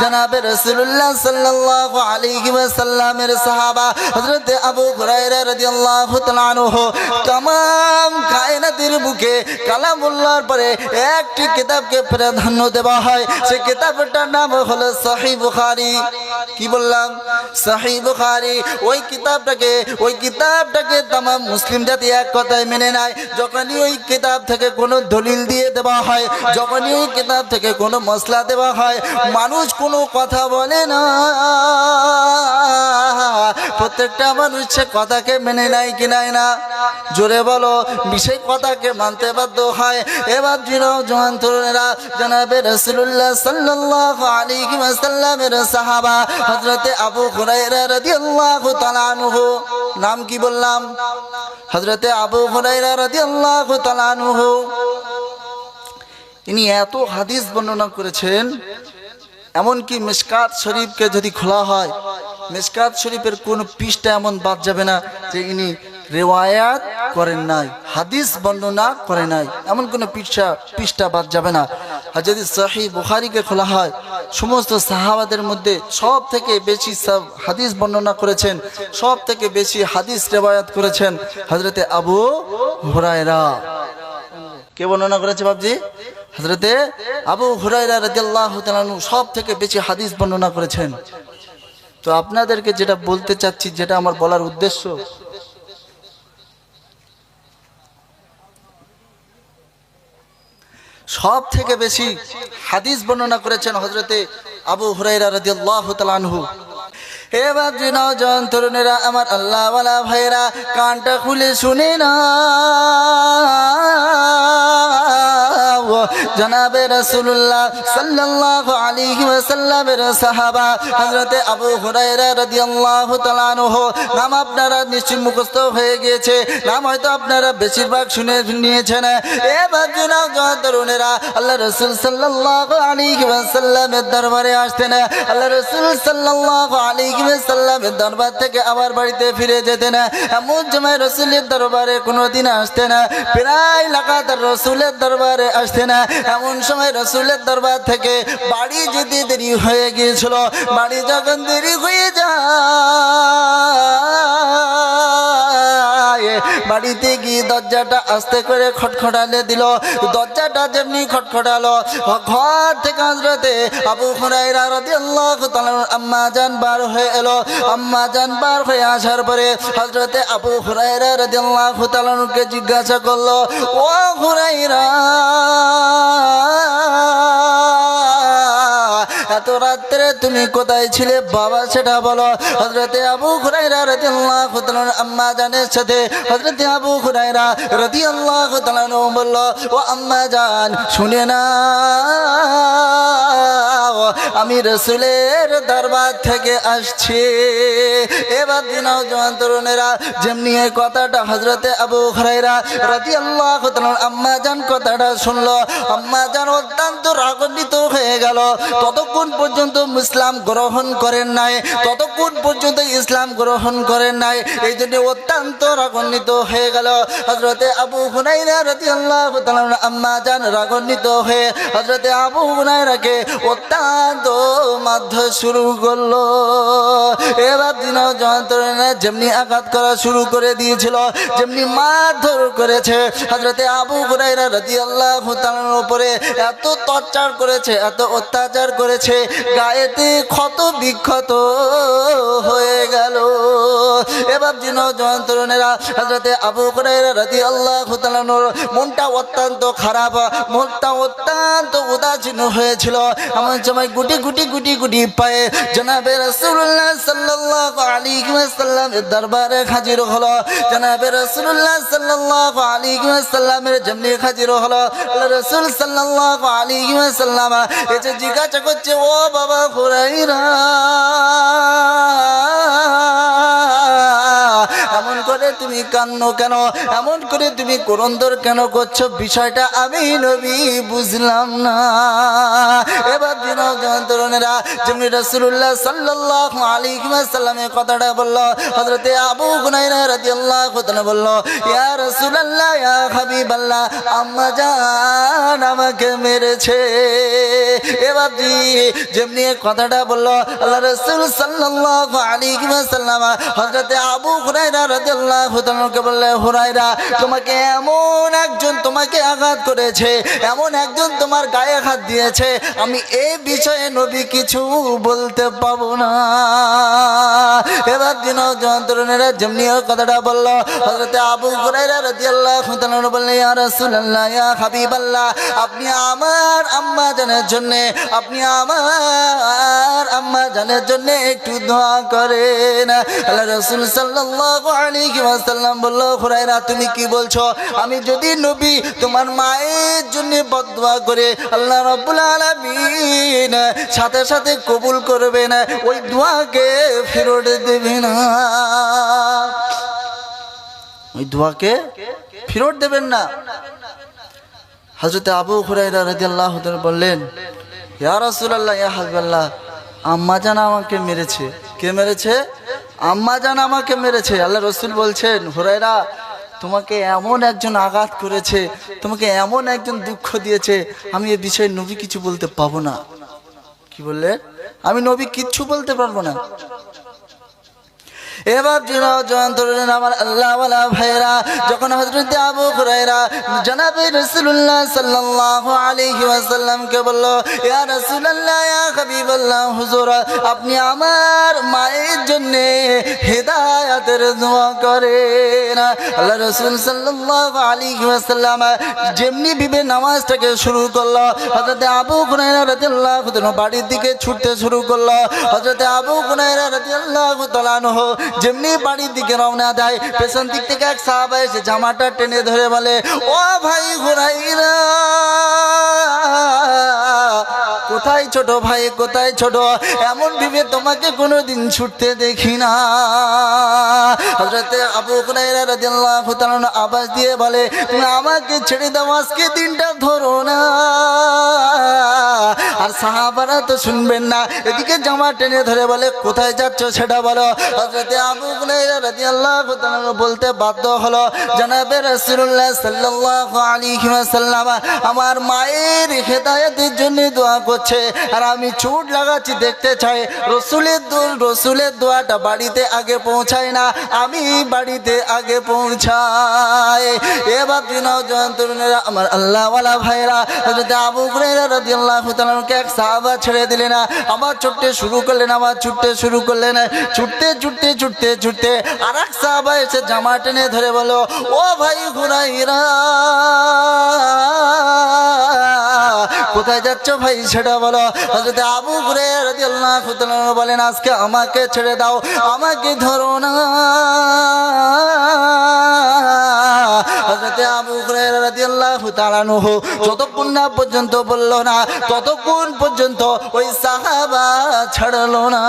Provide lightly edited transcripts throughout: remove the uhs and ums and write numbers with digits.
জনাবে রাসূলুল্লাহ সাল্লাল্লাহু আলাইহি ওয়াসাল্লামের সাহাবা হযরত আবু হুরায়রা রাদিয়াল্লাহু তাআলা আনহু तमाम কায়নাতের বুকে কালামুল্লাহর পরে একটি কিতাবকে প্রাধান্য দেওয়া হয়। সেই কিতাবটার নাম হলো সহিহ বুখারী। কি বললাম? সহিহ বুখারী। ওই কিতাবটাকে तमाम মুসলিম জাতি এক কথায় মেনে নেয়। যখনই ওই কিতাব থেকে কোনো দলিল দিয়ে দেওয়া হয়, যখনই ওই কিতাব থেকে কোনো মসলা দেওয়া হয়, মানুষ কোনো কথা বলে না, প্রত্যেকটা মানুষ সে কথাকে মেনে নেয় কি নেয় না? জোরে বলো। সেই কথাকে মানতে বাধ্য হয়। এবার জওয়ান তরুণেরা জনাবে রাসূলুল্লাহ সাল্লাল্লাহু আলাইহি ওয়াসাল্লামের সাহাবা হযরতে আবু হুরায়রা রাদিয়াল্লাহু তাআলা আনহু, নাম কি বললাম? হযরতে আবু হুরায়রা রাদিয়াল্লাহু তাআলা আনহু, ইনি এত হাদিস বর্ণনা করেছেন, এমনকি মিশকাত শরীফকে যদি খোলা হয়, মিশকাত শরীফের কোন পৃষ্ঠা এমন বাদ যাবে না যে ইনি রিওয়ায়াত করেন নাই, হাদিস বর্ণনা করে নাই, এমন কোন পৃষ্ঠা বাদ যাবে না। আর যদি সহিহ বুখারীকে খোলা হয়, সমস্ত সাহাবাদের মধ্যে সব থেকে বেশি হাদিস বর্ণনা করেছেন, সব থেকে বেশি হাদিস রিওয়ায়াত করেছেন হযরতে আবু হুরায়রা। কে বর্ণনা করেছে বাবজি? হযরতে আবু হুরায়রা রাদিয়াল্লাহু তাআলা আনহু সব থেকে বেশি হাদিস বর্ণনা করেছেন। তো আপনাদেরকে যেটা বলতে চাচ্ছি, যেটা আমার বলার উদ্দেশ্য, সব থেকে বেশি হাদিস বর্ণনা করেছেন হযরতে আবু হুরায়রা রাদিয়াল্লাহু তাআলা আনহু। এবার নওজোয়ান তরুণেরা, আমার আল্লাহওয়ালা ভাইরা, কানটা খুলে শুনে না। জনাবে রাসূলুল্লাহ সাল্লাল্লাহু আলাইহি ওয়াসাল্লামের সাহাবা হযরতে আবু হুরায়রা রাদিয়াল্লাহু তাআলা আনহু, নাম আপনারা নিশ্চয়ই মুখস্থ হয়ে গিয়েছে, নাম হয়তো আপনারা বেশিরভাগ শুনে নিয়েছেন। এবার নওজোয়ান তরুণেরা আল্লাহ রাসূল সাল্লাল্লাহু আলাইহি ওয়াসাল্লামের দরবারে আসতেন। আল্লাহ রাসূল সাল্লাল্লাহু আলাইহি ওয়াসাল্লামের দরবার থেকে আবার বাড়িতে ফিরে যেতেন। এমন সময় রাসূলের দরবারে কোনোদিন আসতেন না, প্রায় লাগাতার রাসূলের দরবারে আসতেন। এমন সময় রাসূলের দরবার থেকে বাড়ি যেতে দেরি হয়ে গিয়েছিল। বাড়ি যখন দেরি হয়ে যায়, বাড়িতে গিয়ে দরজাটা আস্তে করে খটখটালে দিল। দরজাটা যেমনি খটখটালো, ঘর থেকে হযরতে আবু হুরায়রা রাদিয়াল্লাহু তাআলা আম্মা জান বার হয়ে এলো। আম্মা জান বার হয়ে আসার পরে হযরতে আবু হুরায়রা রাদিয়াল্লাহু তাআলা কে জিজ্ঞাসা করলো, ও হুরায়রা, এত রাত্রে তুমি কোথায় ছিলে বাবা, সেটা বলো। হযরতে আবু হুরায়রা রাদিয়াল্লাহু তাআলা আম্মা জানের সাথে হযরতে আবু হুরায়রা রাদিয়াল্লাহু তাআলা বলল, ও আম্মা জান, শুনে না, আমি রাসূলের দরবার থেকে আসছি। এবার নওজোয়ান তরুণেরা যেমনি এই কথাটা হযরতে আবু হুরায়রা রাদিয়াল্লাহু তাআলা আম্মা জান কথাটা শুনলো, আম্মা জান অত্যন্ত রাগান্বিত হয়ে গেল। ততক্ষণ পর্যন্ত ইসলাম গ্রহণ করেন নাই, ততক্ষণ পর্যন্ত ইসলাম গ্রহণ করেন নাই, এই জন্য অত্যন্ত রাগান্বিত হয়ে গেল। হযরতে আবু হুরায়রা রাদিয়াল্লাহু তাআলা আম্মা জান রাগান্বিত হয়ে হযরতে আবু হুরায়রাকে অত্যন্ত মারধর শুরু করলো। এবার নওজোয়ান তরুণেরা যেমনি আঘাত করা শুরু করে দিয়েছিল, যেমনি মারধর করেছে, হযরতে আবু হুরায়রা রাদিয়াল্লাহু তাআলার উপরে এত টর্চার করেছে, এত অত্যাচার করেছে, গায়েতে ক্ষত বিক্ষত হয়ে গেল। এবার নওজোয়ান তরুণেরা হযরতে আবু হুরায়রা রাদিয়াল্লাহু তাআলার মনটা অত্যন্ত খারাপ, মনটা অত্যন্ত উদাসীন হয়েছিল। এমন সময় গুটি গুটি গুটি গুটি পায়ে জনাবে রাসূলুল্লাহ সাল্লাল্লাহু আলাইহি ওয়াসাল্লামের দরবারে হাজির হলো। জনাবে রাসূলুল্লাহ সাল্লাল্লাহু আলাইহি ওয়াসাল্লামের যেমনি হাজির হলো, আল্লাহ রাসূল সাল্লাল্লাহু আলাইহি ওয়াসাল্লাম এসে জিজ্ঞাসা করছে, ও বাবা হুরায়রা, এমন করে তুমি কান্নো কেন, এমন করে তুমি ক্রন্দন কেন করছো, বিষয়টা আমি নবী বুঝলাম না। এবার দিন তরুণেরা যেমনি রাসূলুল্লাহ সাল্লাল্লাহু আলাইহি ওয়াসাল্লামের কথাটা বলল, হযরতে আবু হুরায়রা রাদিয়াল্লাহু তাআলা বলল, ইয়া রাসূলুল্লাহ ইয়া হাবিবাল্লাহ, আম্মা জান আমাকে মেরেছে। এবার যেমনি কথাটা বলল আল্লাহ রাসূল সাল্লাল্লাহু আলাইহি ওয়াসাল্লাম হযরতে আবু হুরায়রা রাদিয়াল্লাহু তাআলাকে বললেন, হুরায়রা তোমাকে এমন একজন তোমাকে আঘাত করেছে, এমন একজন তোমার গায়ে হাত দিয়েছে, আমি এই বিষয়ে নবী কিছু বলতে পাবো না। এবার দিন তরুণেরা যেমনি কথাটা বলল, হযরতে আবু হুরায়রা রাদিয়াল্লাহু তাআলা বললেন, ইয়া রাসূলুল্লাহ ইয়া হাবিবাল্লাহ, আপনি আমার আম্মা জানের জন্য, আপনি আমার আম্মা জানের জন্য একটু দোয়া করেন। আল্লাহ রাসূল সাল্লাল্লাহু আলাইহি ওয়াসাল্লাম বলল, হুরায়রা তুমি কি বলছো? আমি যদি নবী তোমার মায়ের জন্য বদদোয়া করে আল্লাহ রাব্বুল আলামিন সাথে সাথে কবুল করবেন, ওই দোয়াকে ফেরত দেবে না, ওই দোয়াকে ফেরত দেবেন না। হযরত আবু হুরায়রা রাদিয়াল্লাহু তাআলা বললেন, ইয়া রাসূলুল্লাহ ইয়া হাবিবাল্লাহ, আম্মা জান আমাকে মেরেছে। কে মেরেছে? আম্মা জান আমাকে মেরেছে। আল্লাহ রাসূল বলছেন, হুরায়রা তোমাকে এমন একজন আঘাত করেছে, তোমাকে এমন একজন দুঃখ দিয়েছে, আমি এই বিষয়ে নবী কিছু বলতে পাবো না। কি বললেন? আমি নবী কিচ্ছু বলতে পারবো না। এবার তরুণ আমার আল্লাহ ওয়ালা ভাইরা, যখন হযরত আবু হুরায়রা জনাবে রাসূলুল্লাহ সাল্লাল্লাহু আলাইহি ওয়াসাল্লামকে বলল, ইয়া রাসূলুল্লাহ ইয়া হাবিবাল্লাহ, হুজুর আপনি আমার মায়ের জন্য হেদায়েতের দোয়া করেন। আল্লাহ রাসূল সাল্লাল্লাহু আলাইহি ওয়াসাল্লাম যেমনি বিবে নামাজটাকে শুরু করলো, হযরত আবু হুরায়রা রাদিয়াল্লাহু তাআলা বাড়ির দিকে ছুটতে শুরু করলো। হযরত আবু হুরায়রা রাদিয়াল্লাহু তাআলা আনহু যেমনি বাড়ির দিকে রওনা দেয়, পেছন দিক থেকে এক সাহাবা এসে জামাটা টেনে ধরে বলে, ও ভাই হুরায়রা, কোথায় ছোট ভাই, কোথায় ছোট? এমন ভেবে তোমাকে কোনোদিন ছুটতে দেখি না। হযরত আবু হুরায়রা রাদিয়াল্লাহু তাআলা আওয়াজ দিয়ে বলে, তুমি আমাকে ছেড়ে দাও, আজকে দিনটা ধরো না। আর সাহাবারা তো শুনবেন না, এদিকে জামা টেনে ধরে বলে, কোথায় যাচ্ছ সেটা বলো। হযরত আবু হুরায়রা রাদিয়াল্লাহু তাআলা বলতে বাধ্য হলো, জনাবে রাসূলুল্লাহ সাল্লাল্লাহু আলাইহি ওয়াসাল্লাম আমার মায়ের হেদায়েতের জন্য দোয়া করছে, আর আমি ছুট লাগাচ্ছি, দেখতে চাই রসুলের দোয়াটা বাড়িতে আগে পৌঁছায় না, আমি বাড়িতে আগে পৌঁছাই। এবার তরুণেরা আমার আল্লাহ ওয়ালা ভাইরা, হযরত আবু হুরায়রা রাদিয়াল্লাহু তাআলাকে এক সাহাবা ছেড়ে দিলেন, আবার ছুটতে শুরু করলেন, ছুটতে আর এক সাহাবা এসে জামা টেনে ধরে বলো, ও ভাই হুরায়রা, কোথায় যাচ্ছ ভাই সেটা বলো। হযরত আবু হুরায়রা রাদিয়াল্লাহু তাআলা বলেন, আজকে আমাকে ছেড়ে দাও, আমাকে ধরো না। হযরত আবু হুরায়রা রাদিয়াল্লাহু তাআলা যতক্ষণ না পর্যন্ত বলল না, ততক্ষণ পর্যন্ত ওই সাহাবা ছাড়লো না।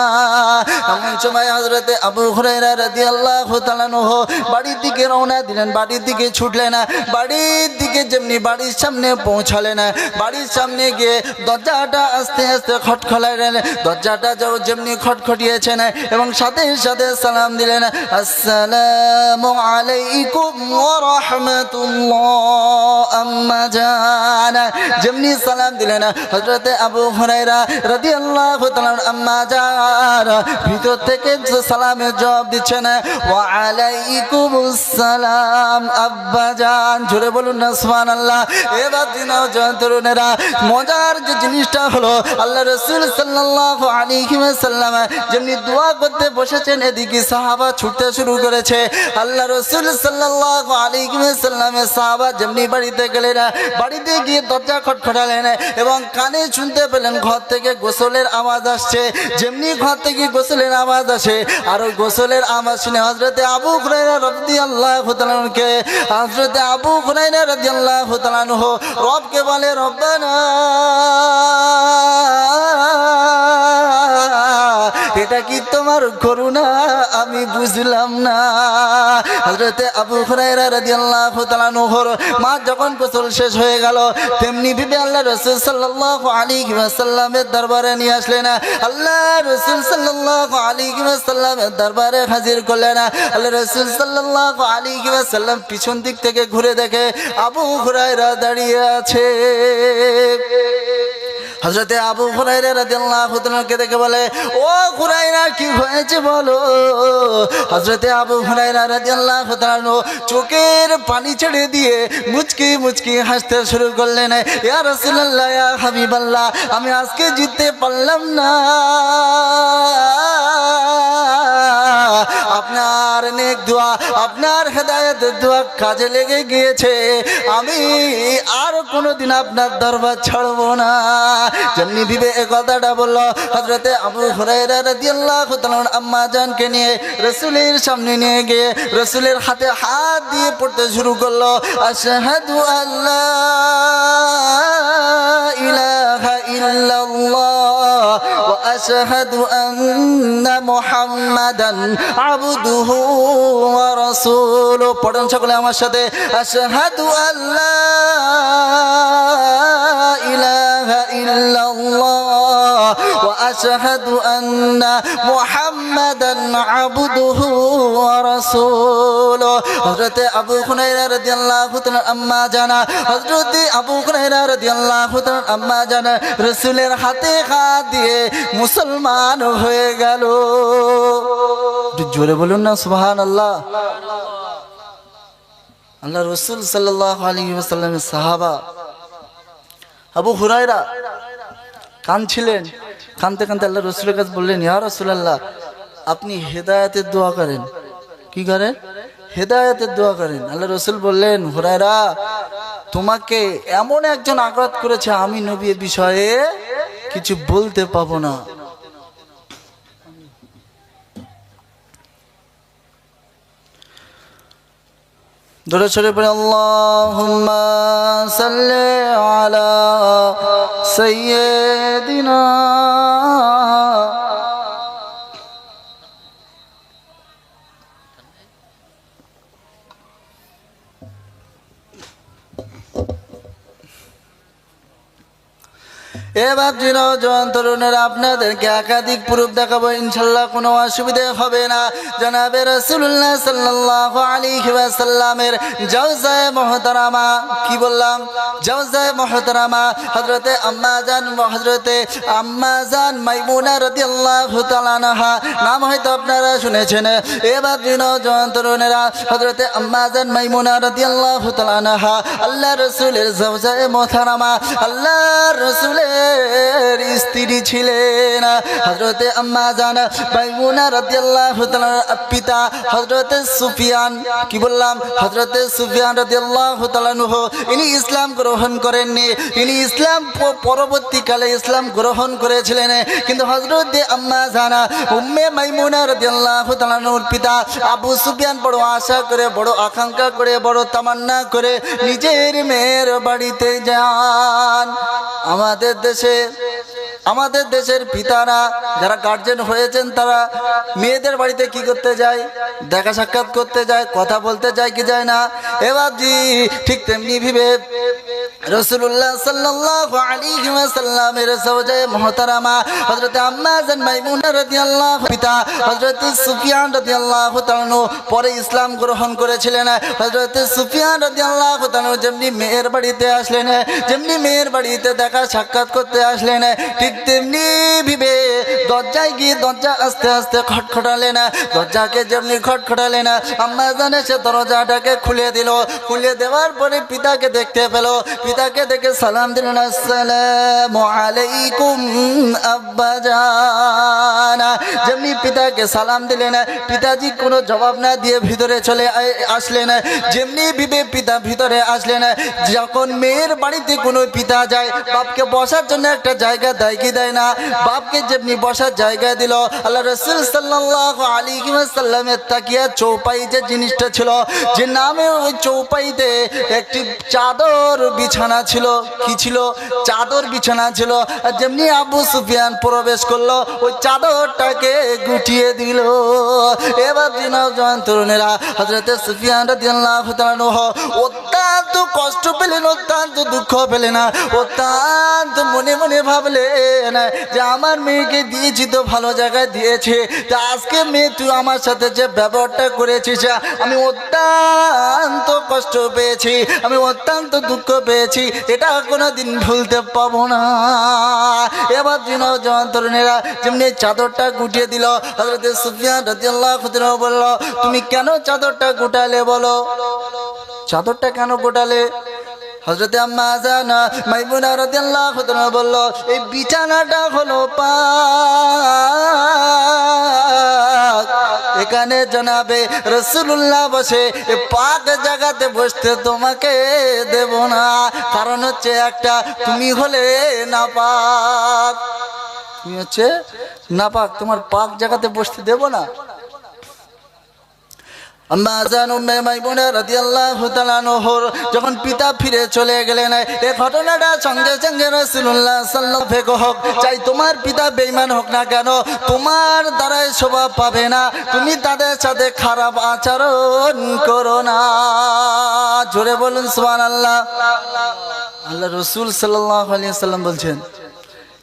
এমন সময় হযরত আবু হুরায়রা রাদিয়াল্লাহু তাআলা বাড়ির দিকে রওনা দিলেন, বাড়ির দিকে ছুটলেন। বাড়ির দিকে যেমনি বাড়ির সামনে পৌঁছালেন, বাড়ির সামনে গিয়ে দরজাটা আস্তে আস্তে খটখটালেন। দরজাটা যেমনি খটখটিয়েছেন এবং সাথে সাথে সালাম দিলেন, আসসালামু আলাইকুম ওয়া রাহমাতুল্লাহ আম্মা জান। যেমনি সালাম দিলেন হযরত আবু হুরায়রা রাদিয়াল্লাহু তাআলা আম্মা জান ভিতর থেকে সালামের জবাব দিচ্ছেন, ওয়া আলাইকুমুস সালাম আব্বা জান। জোরে বলুন না সুবহানাল্লাহ। এবার তরুণেরা মজার যে জিনিসটা হলো, আল্লাহ রাসূল সাল্লাল্লাহু আলাইহি ওয়াসাল্লাম যেমনি দোয়া করতে বসেছেন, এদিকে সাহাবা ছুটতে শুরু করেছে। আল্লাহ রাসূল সাল্লাল্লাহু আলাইহি ওয়াসাল্লামের সাহাবা যেমনি বাড়িতে গেলেন, বাড়িতে গিয়ে দরজা খটখটালেন এবং কানে শুনতে পেলেন ঘর থেকে গোসলের আওয়াজ আসছে। যেমনি ঘর থেকে গোসলের আওয়াজ আসে, আর ওই গোসলের আওয়াজ শুনে হযরত আবু হুরায়রা রাদিয়াল্লাহু তাআলা রবকে বলে, রব্বানা এটা কি তোমার করুণা আমি বুঝলাম না। হযরতে আবু হুরায়রা রাদিয়াল্লাহু তাআলা আনহুর মা যখন গোসল শেষ হয়ে গেল তেমনি ভাবে আল্লাহ রাসূল সাল্লাল্লাহু আলাইহি ওয়াসাল্লামের দরবারে নিয়ে আসলেন। আল্লাহ রাসূল সাল্লাল্লাহু আলাইহি ওয়াসাল্লামের দরবারে হাজির করলেন। আল্লাহ রাসূল সাল্লাল্লাহু আলাইহি ওয়াসাল্লাম পিছন দিক থেকে ঘুরে দেখে আবু হুরায়রা দাঁড়িয়ে আছে। হযরতে আবু হুরায়রা রাদিয়াল্লাহু তাআলাকে দেখে বলে, ও হুরায়রা কি হয়েছে বলো। হযরতে আবু হুরায়রা রাদিয়াল্লাহু তাআলা চোখের পানি ছেড়ে দিয়ে মুচকি মুচকি হাসতে শুরু করলেন। ইয়া রাসূলুল্লাহ, ইয়া হাবিবাল্লাহ, আমি আজকে জিততে পারলাম না। আপনার নেক দোয়া, আপনার হেদায়েতের দোয়া কাজে লেগে গিয়েছে। আমি আর কোনোদিন আপনার দরবার ছাড়বো না। যেমনি ভিবে এই কথাটা বলল, হযরতে আবু হুরায়রা রাদিয়াল্লাহু তাআলা আম্মা জানকে নিয়ে রাসূলের সামনে নিয়ে গিয়ে রাসূলের হাতে হাত দিয়ে পড়তে শুরু করলো, আশহাদু আল্লা ইলাহা ইল্লাল্লাহ ওয়া আশহাদু আন্না মুহাম্মাদান আবদুহু ওয়া রাসূলুহু। পড়ুন সকলে আমার সাথে, আশহাদু আল্লা ইলাহা ইল্লাল্লাহ ওয়া আশহাদু আন্না মুহাম্মাদান আবদুহু ওয়া রাসূলুহু। হযরতে আবু হুরায়রা রাদিয়াল্লাহু তাআলা আম্মা জানা, হযরতে আবু হুরায়রা রাদিয়াল্লাহু তাআলা আম্মা জানা রাসূলের হাতে হাত দিয়ে মুসলমান হয়ে গেল। জোরে বলুন না সুবহানাল্লাহ। আল্লাহ রাসূল সাল্লাল্লাহু আলাইহি ওয়াসাল্লামের সাহাবা আবু হুরায়রা কাঁদছিলেন। কাঁদতে কাঁদতে আল্লাহ রাসূলের কাছে বললেন, ইয়া রাসূলুল্লাহ, আপনি হেদায়েতের দোয়া করেন। কি করেন? হেদায়েতের দোয়া করেন। আল্লাহ রাসূল বললেন, হুরায়রা, তোমাকে এমন একজন আঘাত করেছে, আমি নবী এ বিষয়ে কিছু বলতে পাবো না। দরুদ শরীফ পড়ে, আল্লাহুম্মা সাল্লি আলা সাইয়্যিদিনা এবার জওয়ান তরুণেরা আপনাদেরকে একাধিক প্রুফ দেখাবো, ইনশাল্লাহ কোনো অসুবিধা হবে না। জনাবে রাসূলুল্লাহ সাল্লাল্লাহু আলাইহি ওয়াসাল্লামের জাওজায়ে মুহতারামা, কি বললাম? জাওজায়ে মুহতারামা হযরতে আম্মা জান মাইমুনা রাদিয়াল্লাহু তাআলা আনহা নাম হয়তো আপনারা শুনেছেন। এবার জওয়ান তরুণেরা হযরতে আম্মা জান মাইমুনা রাদিয়াল্লাহু তাআলা আনহা আল্লাহ রাসূলের জাওজায়ে মুহতারামা, আল্লাহ রাসূলের স্ত্রী ছিলেন। হযরতে আম্মা জান মাইমুনা রাদিয়াল্লাহু তাআলার পিতা হযরতে সুফিয়ান, কি বললাম? হযরতে সুফিয়ান রাদিয়াল্লাহু তাআলা আনহু, ইনি ইসলাম গ্রহণ করেননি। ইনি ইসলাম পরবর্তীকালে ইসলাম গ্রহণ করেছিলেন। কিন্তু হযরতে আম্মা জান উম্মে মাইমুনা রাদিয়াল্লাহু তাআলা আনহুর পিতা আবু সুফিয়ান বড় আশা করে, বড় আকাঙ্ক্ষা করে, বড় তামান্না করে নিজের মেয়ের বাড়িতে যান। আমাদের দেশের পিতারা যারা গার্জেন হয়েছেন তারা মেয়েদের বাড়িতে কি করতে যায়? দেখা সাক্ষাৎ করতে যায়, কথা বলতে যায় কি যায় না? এবার জি ঠিক তেমনি ভাবে রাসূলুল্লাহ সাল্লাল্লাহু আলাইহি ওয়াসাল্লামের জাওজায়ে মুহতারামা হযরতে আম্মা জান মাইমুনা রাদিয়াল্লাহু পিতা হযরতে সুফিয়ান রাদিয়াল্লাহু তাআলা পরে ইসলাম গ্রহণ করেছিলেন। হযরতে সুফিয়ান রাদিয়াল্লাহু তাআলা যেমনি মেয়ের বাড়িতে আসলেন, যেমনি মেয়ের বাড়িতে দেখা সাক্ষাৎ করতে আসলেন, ঠিক তেমনি ভাবে দরজায় গিয়ে দরজা আস্তে আস্তে খটখটালেন। দরজাকে যেমনি খটখটালেন, আম্মা জান এসে দরজাটাকে খুলে দিল। খুলে দেওয়ার পরে পিতাকে দেখতে পেল। পিতাকে দেখে সালাম দিলেন, আসসালামু আলাইকুম আব্বাজান। যেমনি পিতাকে সালাম দিলেন। পিতাজি কোনো জবাব না দিয়ে ভিতরে চলে আসলেন। যেমনি বিবে পিতা ভিতরে আসলেন, যখন মেয়ের বাড়িতে কোনো পিতা যায় বাপকে বসার জন্য একটা জায়গা দেয় কি দেয় না? বাপকে যেমনি বসার জায়গা দিল, আল্লাহ রাসূল সাল্লাল্লাহু আলাইহি ওয়াসাল্লামের তাকিয়া চৌপাই যে জিনিসটা ছিল, যে নামে ওই চৌপাইতে একটি চাদর বিছানা ছিল। কি ছিল? চাদর বিছানা ছিল। আর যেমনি আবু সুফিয়ান প্রবেশ করলো, ওই চাদরটাকে গুটিয়ে দিল। এবার নওজোয়ান তরুণেরা হযরত সুফিয়ান রাদিয়াল্লাহু তাআলা আনহু অত্যন্ত কষ্ট পেলেন, অত্যন্ত দুঃখ পেলেন, অত্যন্ত মনে মনে ভাবলেন যে আমার মেয়েকে দিয়েছি তো ভালো জায়গায় দিয়েছে, তা আজকে মেয়ে তুই আমার সাথে যে ব্যবহারটা করেছিস আমি অত্যন্ত কষ্ট পেয়েছি, আমি অত্যন্ত দুঃখ পেয়েছি, এটা কোনোদিন ভুলতে পাবো না। এবার নওজোয়ান তরুণেরা যেমনি চাদরটা গুটিয়ে দিল, হযরত সুফিয়ান রাদিয়াল্লাহু তাআলা বলল, তুমি কেন চাদরটা গোটালে বলো? চাদরটা কেন গোটালে? হযরতে আম্মা জানা মাইমুনা রাদিয়াল্লাহু তাআলা বলল, এই বিছানাটা হলো পাক, এখানে জনাবে রাসূলুল্লাহ বসে, এই পাক জায়গাতে বসতে তোমাকে দেব না। কারণ হচ্ছে একটা, তুমি হলে নাপাক, তুমি হচ্ছে নাপাক, তোমার পাক জায়গাতে বসতে দেব না। আম্মা জান উম্মে মাইমুনা রাদিয়াল্লাহু তাআলা আনহুর যখন পিতা ফিরে চলে গেলেন, এই ঘটনাটা সঙ্গে সঙ্গে রাসূলুল্লাহ সাল্লাল্লাহু আলাইহি ওয়াসাল্লাম হোক, চাই তোমার পিতা বেঈমান হোক না কেন, তোমার দ্বারাই শোভা পাবে না, তুমি তাদের সাথে খারাপ আচরণ করো না। জোরে বলুন সুবহানাল্লাহ। আল্লাহ রাসূল সাল্লাল্লাহু আলাইহি ওয়াসাল্লাম বলছেন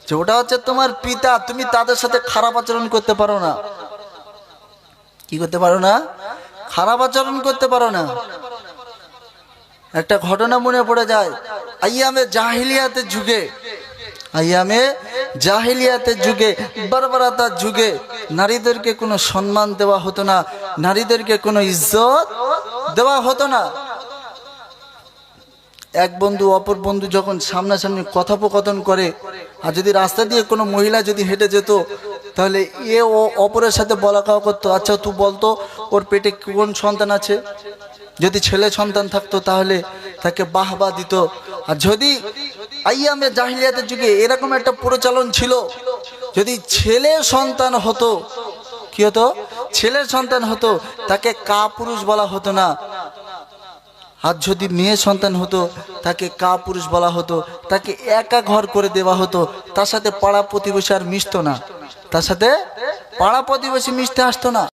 যে ওটা হচ্ছে তোমার পিতা, তুমি তাদের সাথে খারাপ আচরণ করতে পারো না। কি করতে পারো না? খারাপ আচরণ করতে পারো না। একটা ঘটনা মনে পড়ে যায়, আইয়ামে জাহিলিয়াতের যুগে, আইয়ামে জাহিলিয়াতের যুগে, বর্বরতার যুগে নারীদেরকে কোনো সম্মান দেওয়া হতো না, নারীদেরকে কোনো ইজ্জত দেওয়া হতো না। এক বন্ধু অপর বন্ধু যখন সামনাসামনি কথোপকথন করে, আর যদি রাস্তা দিয়ে কোনো মহিলা যদি হেঁটে যেত, তাহলে এ ও অপরের সাথে বলা কাও করতো, আচ্ছা তুই বলতো ওর পেটে কোন সন্তান আছে। যদি ছেলে সন্তান থাকতো তাহলে তাকে বাহবা দিত। আর যদি আইয়ামে জাহিলিয়াতের যুগে এরকম একটা প্রচলন ছিল, যদি ছেলে সন্তান হতো, কি হতো? ছেলে সন্তান হতো, তাকে কাপুরুষ বলা হতো না। আর যদি মেয়ে সন্তান হতো তাকে কাপুরুষ বলা হতো, তাকে একা ঘর করে দেওয়া হতো, তার সাথে পাড়া প্রতিবেশী আর মিশতো না, তার সাথে পাড়া প্রতিবেশী মিশতে আসতো না।